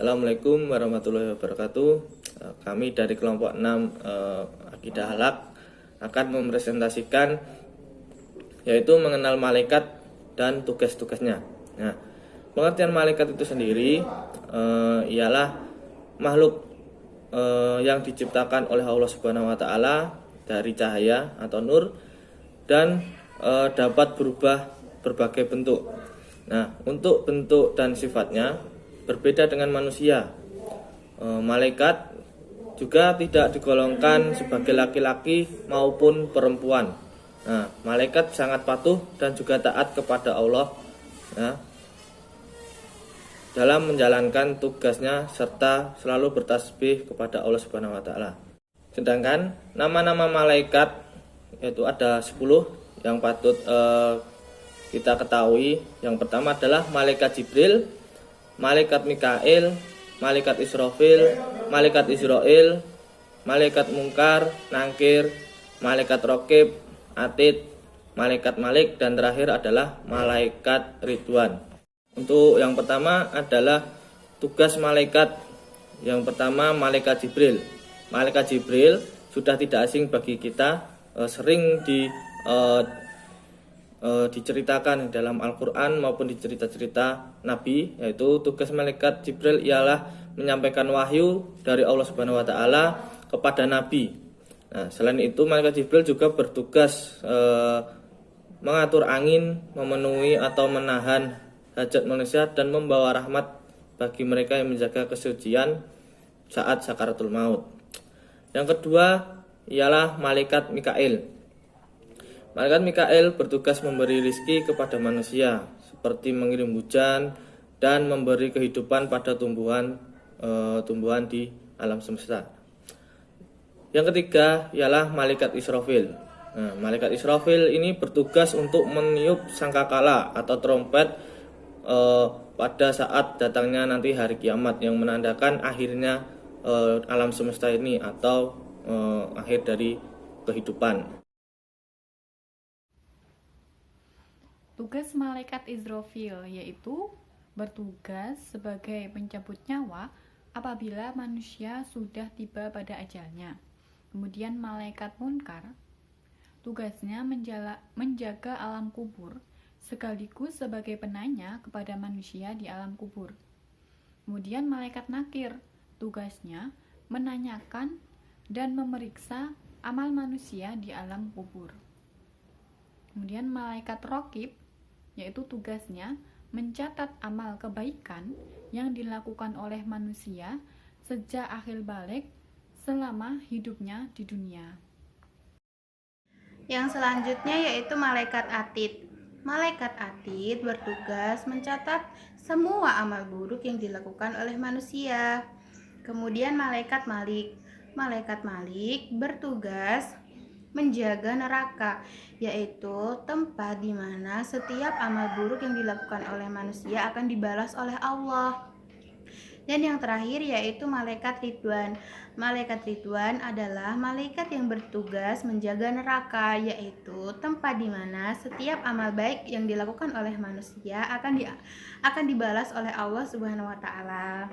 Assalamualaikum warahmatullahi wabarakatuh. Kami dari kelompok 6 Akidah Halak akan mempresentasikan yaitu mengenal malaikat dan tugas-tugasnya. Nah, pengertian malaikat itu sendiri ialah makhluk yang diciptakan oleh Allah Subhanahu wa taala dari cahaya atau nur dan dapat berubah berbagai bentuk. Nah, untuk bentuk dan sifatnya berbeda dengan manusia. Malaikat juga tidak digolongkan sebagai laki-laki maupun perempuan. Nah, malaikat sangat patuh dan juga taat kepada Allah dalam menjalankan tugasnya serta selalu bertasbih kepada Allah Subhanahu wa taala. Sedangkan nama-nama malaikat yaitu ada 10 yang patut kita ketahui. Yang pertama adalah malaikat Jibril, malaikat Mikail, malaikat Israfil, malaikat Israil, malaikat Mungkar, Nangkir, malaikat Raqib, Atid, malaikat Malik, dan terakhir adalah malaikat Ridwan. Untuk yang pertama adalah tugas malaikat. Yang pertama malaikat Jibril. Malaikat Jibril sudah tidak asing bagi kita, sering diceritakan dalam Al-Quran maupun di cerita-cerita Nabi, yaitu tugas malaikat Jibril ialah menyampaikan wahyu dari Allah Subhanahu wa taala kepada Nabi. Nah, selain itu malaikat Jibril juga bertugas mengatur angin, memenuhi atau menahan hajat manusia dan membawa rahmat bagi mereka yang menjaga kesucian saat sakaratul maut. Yang kedua ialah malaikat Mikail. Malaikat Mikail bertugas memberi rizki kepada manusia, seperti mengirim hujan dan memberi kehidupan pada tumbuhan di alam semesta. Yang ketiga ialah malaikat Israfil. Nah, malaikat Israfil ini bertugas untuk meniup sangkakala atau trompet pada saat datangnya nanti hari kiamat, yang menandakan akhirnya alam semesta ini atau akhir dari kehidupan. Tugas malaikat Israfil yaitu bertugas sebagai pencabut nyawa apabila manusia sudah tiba pada ajalnya. Kemudian malaikat Munkar tugasnya menjaga alam kubur sekaligus sebagai penanya kepada manusia di alam kubur. Kemudian malaikat Nakir tugasnya menanyakan dan memeriksa amal manusia di alam kubur. Kemudian malaikat Raqib yaitu tugasnya mencatat amal kebaikan yang dilakukan oleh manusia sejak akhir balik selama hidupnya di dunia. Yang selanjutnya yaitu malaikat Atid. Malaikat Atid bertugas mencatat semua amal buruk yang dilakukan oleh manusia. Kemudian malaikat Malik. Malaikat Malik bertugas menjaga neraka, yaitu tempat di mana setiap amal buruk yang dilakukan oleh manusia akan dibalas oleh Allah. Dan yang terakhir yaitu malaikat Ridwan. Malaikat Ridwan adalah malaikat yang bertugas menjaga neraka, yaitu tempat di mana setiap amal baik yang dilakukan oleh manusia akan dibalas oleh Allah Subhanahu wa taala.